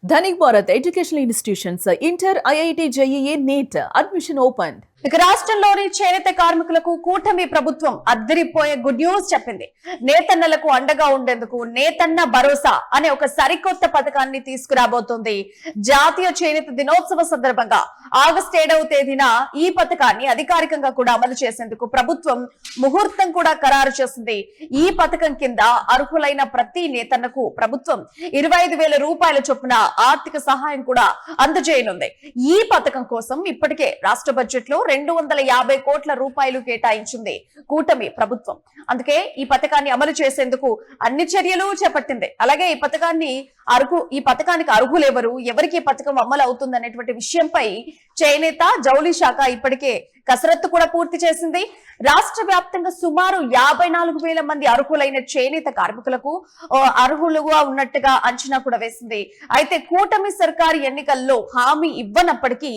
Dhanik Bharat educational institutions inter IIT JEE NEET admission open. ఇక రాష్ట్రంలోని చేనేత కార్మికులకు కూటమి ప్రభుత్వం అద్దరిపోయే గుడ్ న్యూస్ చెప్పింది. నేతన్నలకు అండగా ఉండేందుకు నేతన్న భరోసా అనే ఒక సరికొత్త పథకాన్ని తీసుకురాబోతోంది. జాతీయ చేనేత దినోత్సవ సందర్భంగా ఆగస్టు 7వ తేదీన ఈ పథకాన్ని అధికారికంగా కూడా అమలు చేసేందుకు ప్రభుత్వం ముహూర్తం కూడా ఖరారు చేసింది. ఈ పథకం కింద అర్హులైన ప్రతి నేతన్నకు ప్రభుత్వం 25,000 రూపాయల చొప్పున ఆర్థిక సహాయం కూడా అందజేయనుంది. ఈ పథకం కోసం ఇప్పటికే రాష్ట్ర బడ్జెట్ లో 250 కోట్ల రూపాయలు కేటాయించింది కూటమి ప్రభుత్వం. అందుకే ఈ పథకాన్ని అమలు చేసేందుకు అన్ని చర్యలు చేపట్టింది. అలాగే ఈ పథకానికి అర్హులెవరు, ఎవరికి ఈ పథకం అమలు అవుతుంది అనేటువంటి విషయంపై చేనేత జౌళి శాఖ ఇప్పటికే కసరత్తు కూడా పూర్తి చేసింది. రాష్ట్ర వ్యాప్తంగా సుమారు 54,000 మంది అర్హులైన చేనేత కార్మికులకు అర్హులుగా ఉన్నట్టుగా అంచనా కూడా వేసింది. అయితే కూటమి సర్కారు ఎన్నికల్లో హామీ ఇవ్వనప్పటికీ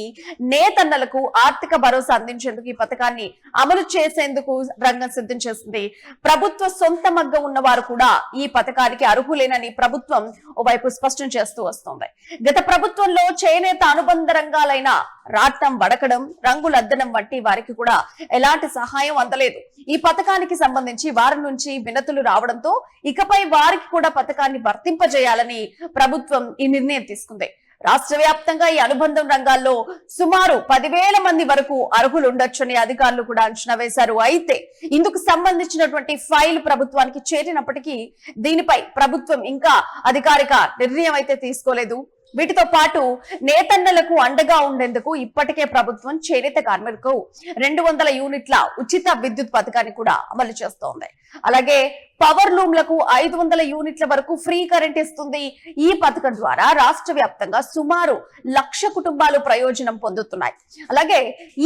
నేతన్నలకు ఆర్థిక భరోసా అందించేందుకు ఈ పథకాన్ని అమలు చేసేందుకు రంగం సిద్ధం చేసింది. ప్రభుత్వ సొంత మగ్గం ఉన్న వారు కూడా ఈ పథకానికి అర్హులేనని ప్రభుత్వం ఓవైపు స్పష్టం చేస్తూ వస్తోంది. గత ప్రభుత్వంలో చేనేత అనుబంధ రంగాలైన రాట్నం వడకడం, రంగులద్దడం వంటి వారికి కూడా ఎలాంటి సహాయం అందలేదు. ఈ పథకానికి సంబంధించి వారి నుంచి వినతులు రావడంతో ఇకపై వారికి కూడా పథకాన్ని వర్తింపజేయాలని ప్రభుత్వం ఈ నిర్ణయం తీసుకుంది. రాష్ట్ర వ్యాప్తంగా ఈ అనుబంధం రంగాల్లో సుమారు 10,000 మంది వరకు అర్హులు ఉండొచ్చని అధికారులు కూడా అంచనా వేశారు. అయితే ఇందుకు సంబంధించినటువంటి ఫైల్ ప్రభుత్వానికి చేరినప్పటికీ దీనిపై ప్రభుత్వం ఇంకా అధికారిక నిర్ణయం అయితే తీసుకోలేదు. వీటితో పాటు నేతన్నలకు అండగా ఉండేందుకు ఇప్పటికే ప్రభుత్వం చేనేత కార్మికులకు 200 యూనిట్ల ఉచిత విద్యుత్ పథకాన్ని కూడా అమలు చేస్తోంది. అలాగే పవర్ లూమ్లకు 500 యూనిట్ల వరకు ఫ్రీ కరెంట్ ఇస్తుంది. ఈ పథకం ద్వారా రాష్ట్ర వ్యాప్తంగా సుమారు 1,00,000 కుటుంబాలు ప్రయోజనం పొందుతున్నాయి. అలాగే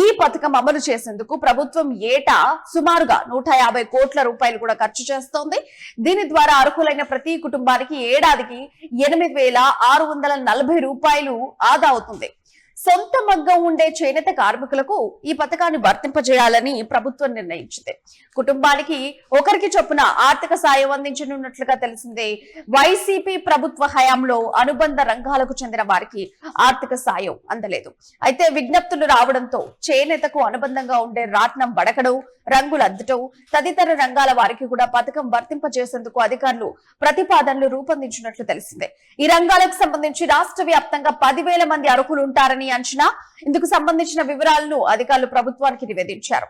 ఈ పథకం అమలు చేసేందుకు ప్రభుత్వం ఏటా సుమారుగా 150 కోట్ల రూపాయలు కూడా ఖర్చు చేస్తోంది. దీని ద్వారా అర్హులైన ప్రతి కుటుంబానికి ఏడాదికి 8,640 రూపాయలు ఆదా అవుతుంది. సొంత మగ్గం ఉండే చేనేత కార్మికులకు ఈ పథకాన్ని వర్తింపజేయాలని ప్రభుత్వం నిర్ణయించింది. కుటుంబానికి ఒకరికి చొప్పున ఆర్థిక సాయం అందించనున్నట్లుగా తెలిసిందే. వైసీపీ ప్రభుత్వ హయాంలో అనుబంధ రంగాలకు చెందిన వారికి ఆర్థిక సాయం అందలేదు. అయితే విజ్ఞప్తులు రావడంతో చేనేతకు అనుబంధంగా ఉండే రాట్నం వడకడం, రంగులు అద్దటం తదితర రంగాల వారికి కూడా పథకం వర్తింపజేసేందుకు అధికారులు ప్రతిపాదనలు రూపొందించినట్లు తెలిసిందే. ఈ రంగాలకు సంబంధించి రాష్ట్ర వ్యాప్తంగా 10,000 మంది అర్హులు ఉంటారని అంచనా. ఇందుకు సంబంధించిన వివరాలను అధికారులు ప్రభుత్వానికి నివేదించారు.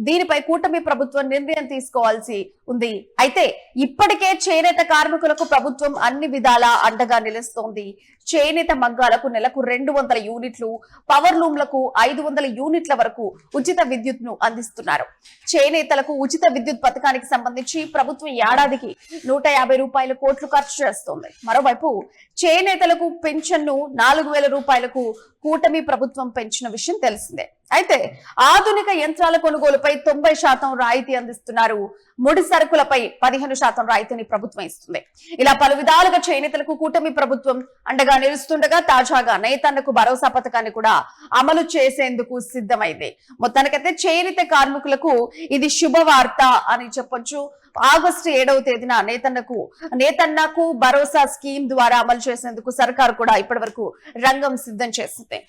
దీనిపై కూటమి ప్రభుత్వం నిర్ణయం తీసుకోవాల్సి ఉంది. అయితే ఇప్పటికే చేనేత కార్మికులకు ప్రభుత్వం అన్ని విధాలా అండగా నిలుస్తోంది. చేనేత మగ్గాలకు నెలకు 200 యూనిట్లు, పవర్ లూమ్లకు 500 యూనిట్ల వరకు ఉచిత విద్యుత్ ను అందిస్తున్నారు. చేనేతలకు ఉచిత విద్యుత్ పథకానికి సంబంధించి ప్రభుత్వం ఏడాదికి 150 కోట్లు ఖర్చు చేస్తోంది. మరోవైపు చేనేతలకు పెన్షన్ను 4,000 రూపాయలకు కూటమి ప్రభుత్వం పెంచిన విషయం తెలిసిందే. అయితే ఆధునిక యంత్రాల కొనుగోలుపై 90% రాయితీ అందిస్తున్నారు. ముడి సరుకులపై 15% రాయితీని ప్రభుత్వం ఇస్తుంది. ఇలా పలు విధాలుగా చేనేతలకు కూటమి ప్రభుత్వం అండగా నిలుస్తుండగా తాజాగా నేతన్నకు భరోసా పథకాన్ని కూడా అమలు చేసేందుకు సిద్ధమైంది. మొత్తానికైతే చేనేత కార్మికులకు ఇది శుభవార్త అని చెప్పొచ్చు. ఆగస్టు 7వ తేదీన నేతన్నకు భరోసా స్కీమ్ ద్వారా అమలు చేసేందుకు సర్కారు కూడా ఇప్పటి వరకు రంగం సిద్ధం చేసింది.